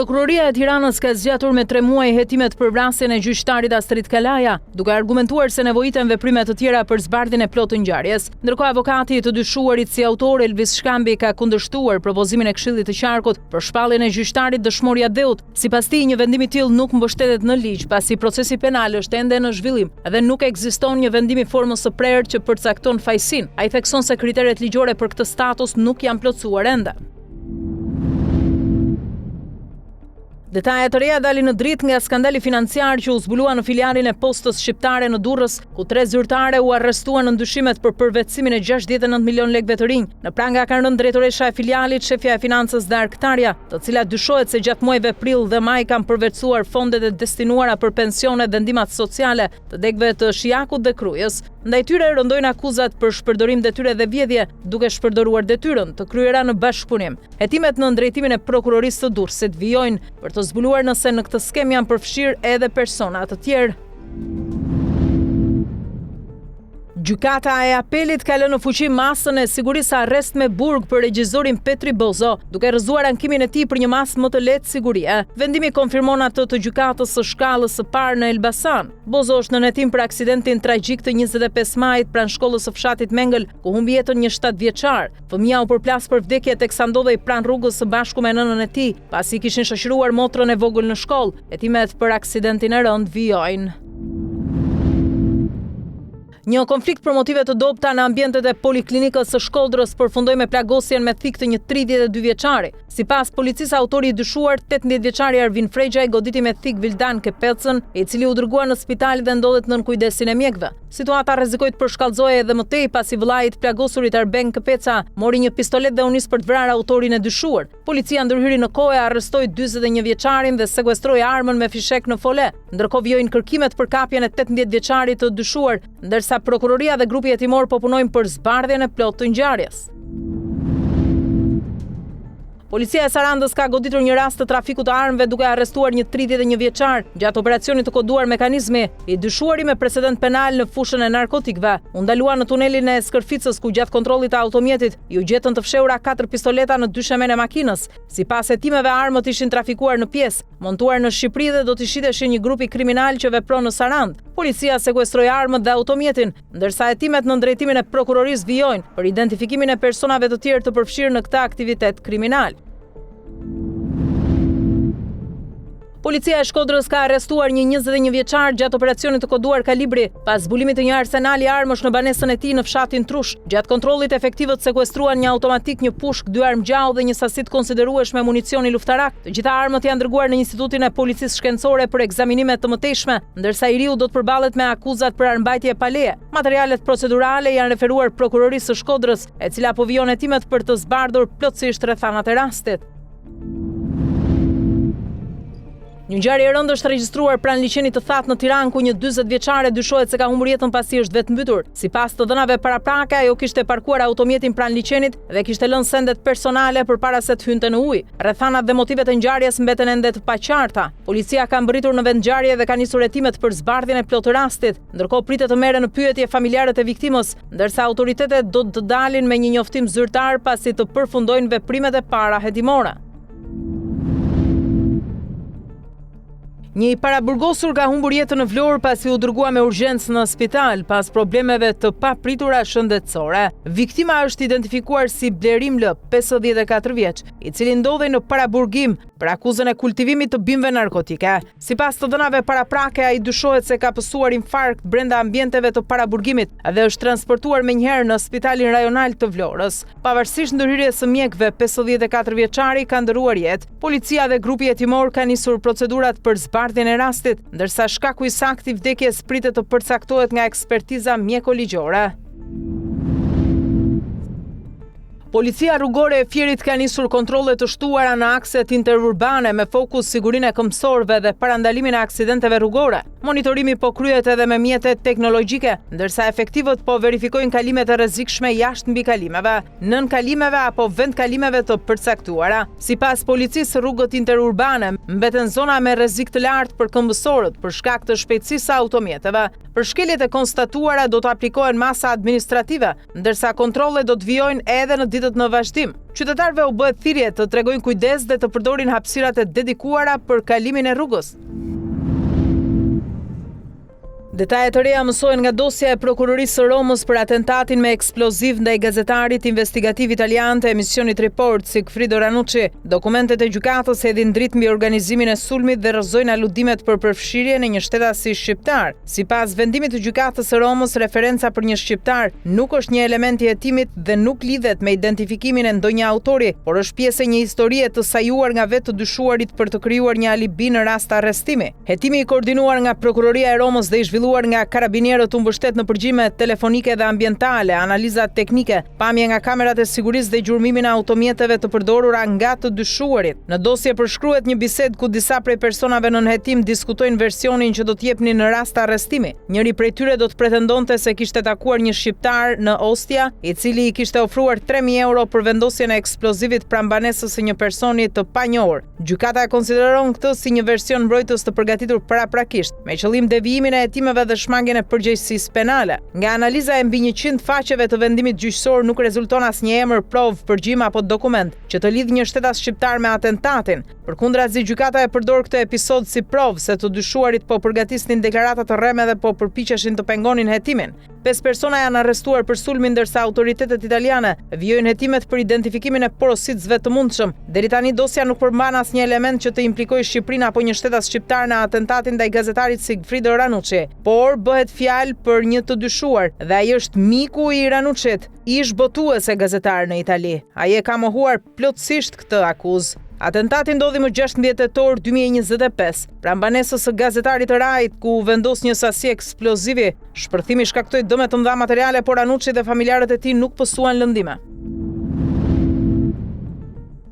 Prokuroria e Tiranës ka zgjatur me 3 muaj hetimet për vrasjen e gjyqtarit Astrid Kalaja, duke argumentuar se nevojiten veprime të tjera për zbardhjen e plotë të ngjarjes. Ndërkohë avokati i të dyshuarit si autor Elvis Shkambi ka kundërshtuar propozimin e Këshillit të Qarkut për shpalljen e gjyqtarit Dëshmoria Deut. Sipas tij, një vendim i tillë nuk mbështetet në ligj, pasi procesi penal është ende në zhvillim dhe nuk ekziston një vendim i formës së prerë që përcakton fajsin. Ai thekson se kriteret ligjore për këtë status nuk janë plotësuar ende. Detajet të reja dalin në dritë nga skandali financiar që u zbulua në filialin e Postës Shqiptare në Durrës, ku 3 zyrtare u arrestuan në ndyshimet për përvetësimin e 69 milion lekëve të rinj. Në pranga kanë rënë drejtoresha e filialit, shefja e financës dhe arktarja, të cilat dyshohet se gjatë muajve prill dhe maj kanë përvetësuar fondet e destinuara për pensione dhe ndihmat sociale të degëve të Shijakut dhe Krujës. Ndaj tyre rëndojnë akuzat për shpërdorim detyre dhe vjedhje, duke shpërdoruar detyrën të kryera në bashkëpunim. Hetimet në drejtimin e prokurorisë të Durrësit vijojnë për të zbuluar nëse në këtë skem janë përfshirë edhe persona të tjerë. Gjykata e apelit ka lënë në fuqi masën e sigurisë arrest me burg për regjizorin Petri Bozo, duke rrëzuar ankimin e tij për një masë më të lehtë sigurie. Vendimi konfirmon atë të gjykatës së shkallës së parë në Elbasan. Bozo është në hetim për aksidentin tragjik të 25 majit pranë shkollës së fshatit Mengël, ku humbi jetën një 7 vjeçar. Fëmia u përplas për vdekje teksa ndodhej pranë rrugës së bashku me nënën e tij, pasi kishin shoqëruar motrën e vogël në shkollë. Hetimet për aksidentin e rënd vijojnë. Një konflikt për motive të dobta në ambientet e Poliklinikës së Shkodrës përfundoi me plagosjen me thik të një 32 vjeçari. Sipas policisë, autori i dyshuar, 18 vjeçari Arvin Fregjaj, goditi me thik Vildan Kepecën, i cili u dërguar në spital dhe ndodhet nën kujdesin e mjekëve. Situata rrezikoi të përshkallëzohej edhe më tej pasi vëllai i të plagosurit Arben Kepeca mori një pistolet dhe u nis për të vrarë autorin e dyshuar. Policia ndërhyri në kohë, arrestoi 41 vjeçarin dhe sekuestroi armën me fishek në fole. Ndërkohë vijojnë kërkimet për kapjen e 18 vjeçarit të dyshuar, ndërsa prokuroria dhe grupi hetimor po punojnë për zbardhjen e plotë të ngjarjes. Policia e Sarandës ka goditur një rast të trafikut të armëve duke arrestuar një 31 vjeçar gjatë operacionit të koduar mekanizmi. I dyshuari me precedent penal në fushën e narkotikëve u ndalua në tunelin e Skërficës, ku gjatë kontrollit të automjetit ju gjetën të fshehura 4 pistoleta në dyshemen e makinës. Sipas hetimeve, armët ishin trafikuar në pjesë, montuar në Shqipëri dhe do t'i shiteshin një grupi kriminal që vepron në Sarandë. Policia sekuestroi armët dhe automjetin, ndërsa hetimet në drejtimin e prokurorisë vijojnë për identifikimin e personave të tjerë të përfshirë në këtë aktivitet kriminal. Policia e Shkodrës ka arrestuar një 21 vjeçar gjatë operacionit të koduar Kalibri, pas zbulimit të një arsenali armësh në banesën e tij në fshatin Trush. Gjatë kontrollit, efektivët sekuestruan një automatik, një pushk, 2 armë gjallë dhe një sasi të konsiderueshme municioni luftarak. Të gjitha armët janë dërguar në Institutin e Policisë Shkencore për ekzaminime të mëtejshme, ndërsa i riu do të përballet me akuzat për armbajtje pa leje. Materialet procedurale janë referuar prokurorisë së Shkodrës, e cila po vijon hetimet për të zbardhur plotësisht rrethanat e rastit. Një ngjarje e rëndë është regjistruar pranë liçenit të thatë në Tiranë, ku një 40 vjeçare dyshohet se ka humbur jetën pasi është vetë mbytur. Sipas të dhënave paraprake, ajo kishte parkuar automjetin pranë liçenit dhe kishte lënë sendet personale përpara se të hynte në ujë. Rrethanat dhe motivet e ngjarjes mbeten ende të paqarta. Policia ka mbërritur në vend ngjarje dhe ka nisur hetimet për zbardhjen e plotë të rastit. Ndërkohë pritet të merren në pyetje familjarët e viktimës, ndërsa autoritetet do të dalin me një njoftim zyrtar pasi të përfundojnë veprimet e para hetimore. Një i paraburgosur ka humbur jetën në Vlorë pasi u dërgua me urgjencë në spital pas problemeve të papritura shëndetësore. Viktima është identifikuar si Blerim L, 54 vjeç, i cili ndodhej në paraburgim për akuzën e kultivimit të bimëve narkotike. Sipas të dhënave paraprake, ai dyshohet se ka pësuar infarkt brenda ambienteve të paraburgimit dhe është transportuar menjëherë në Spitalin Rajonal të Vlorës. Pavarësisht ndërhyrjes së mjekëve, 54 vjeçari ka ndëruar jetë. Policia dhe grupi hetimor ka nisur procedurat për zbardhjen e rastit, ndërsa shkaku i saktë i vdekjes pritet të përcaktohet nga ekspertiza mjekoligjore. Policia rrugore e Fierit ka nisur kontrolle të shtuara në akset interurbane me fokus sigurinë e këmbësorëve dhe parandalimin e aksidenteve rrugore. Monitorimi po kryhet edhe me mjetet teknologjike, ndërsa efektivët po verifikojnë kalimet e rrezikshme jashtë mbi kalimeve, nën kalimeve apo vend kalimeve të përcaktuara. Sipas policisë, rrugët interurbane mbeten zona me rrezik të lartë për këmbësorët për shkak të shpejtësisë së automjeteve. Për shkeljet e konstatuara do të aplikohen masa administrative, ndërsa kontrollet do të vijojnë edhe në goditët në vazhdim. Qytetarëve u bëhet thirrje të tregojnë kujdes dhe të përdorin hapësirat e dedikuara për kalimin e rrugës. Detajet të reja mësohen nga dosja e prokurorisë së Romës për atentatin me eksploziv ndaj gazetarit investigativ italian të emisionit Report Sigfrido Ranucci. Dokumentet e gjykatës hedhin dritë mbi organizimin e sulmit dhe rrëzojnë aludimet për përfshirje në një shtetasi shqiptar. Sipas vendimit të gjykatës së Romës, referenca për një shqiptar nuk është një element i hetimit dhe nuk lidhet me identifikimin e ndonjë autori, por është pjesë e një historie të sajuar nga vetë të dyshuarit për të krijuar një alibi në rast arrestimi. Hetimi i koordinuar nga Prokuroria e Romës dhe i zhvilluar nga karabinierët u mbështet në përgjime telefonike dhe ambientale, analiza teknike, pamje nga kamerat e sigurisë dhe gjurmimin e automjeteve të përdorura nga të dyshuarit. Në dosje përshkruhet një bisedë ku disa prej personave nën hetim diskutojnë versionin që do të jepnin në rast arrestimi. Njëri prej tyre do të pretendonte se kishte takuar një shqiptar në Ostia, i cili i kishte ofruar 3.000 euro për vendosjen e eksplozivit pranë banesës së një personi të panjohur. Gjykata e konsideron këtë si një version mbrojtës të përgatitur paraprakisht, me qëllim devijimin e hetimeve dhe shmangjen e përgjegjësisë penale. Nga analiza e mbi 100 faqeve të vendimit gjyqësor nuk rezulton asnjë emër, provë, përgjim apo dokument që të lidh një shtetas shqiptar me atentatin. Përkundrazi, gjykata e përdor këtë episod si provë se të dyshuarit po përgatisnin deklarata të rreme dhe po përpiqeshin të pengonin hetimin. 5 persona janë arrestuar për sulmin, ndërsa autoritetet italiane vijojnë hetimet për identifikimin e porositësve të mundshëm. Deri tani dosja nuk përmban asnjë element që të implikojë Shqipërinë apo një shtetas shqiptar në atentatin ndaj gazetarit Sigfrido Ranucci, por bëhet fjalë për një të dyshuar dhe ai është miku i Ranuccit, ish botuese gazetar në Itali. Ai e ka mohuar plotësisht këtë akuzë. Atentati ndodhi më 16 tetor 2025, pranë banesës së gazetarit të Rajt, ku u vendos një sasi eksplozivi. Shpërthimi shkaktoi dëme të mëdha materiale, por Ranucci dhe familjarët e tij nuk pësuan lëndime.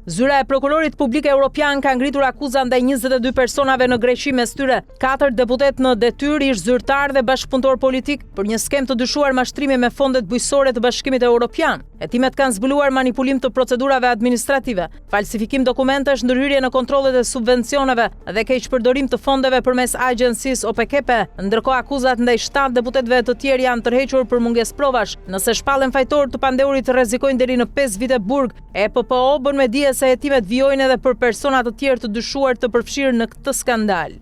Zyra e prokurorit publik evropian ka ngritur akuza ndaj 22 personave në Greqi, mes tyre 4 deputet në detyrë, ish zyrtar dhe bashkëpunëtor politik për një skem të dyshuar mashtrimi me fondet bujqësore të Bashkimit Evropian. Hetimet kanë zbuluar manipulim të procedurave administrative, falsifikim dokumentesh, ndërhyrje në kontrollet e subvencioneve dhe keqpërdorim të fondeve përmes agjencisë OPKP. Ndërkohë, akuzat ndaj 7 deputetëve të tjerë janë tërhequr për mungesë provash. Nëse shpallen fajtor të pandeurit rrezikojnë deri në 5 vite burg. EPPO bën me dije se hetimet vijojnë edhe për persona të tjerë të dyshuar të përfshirë në këtë skandal.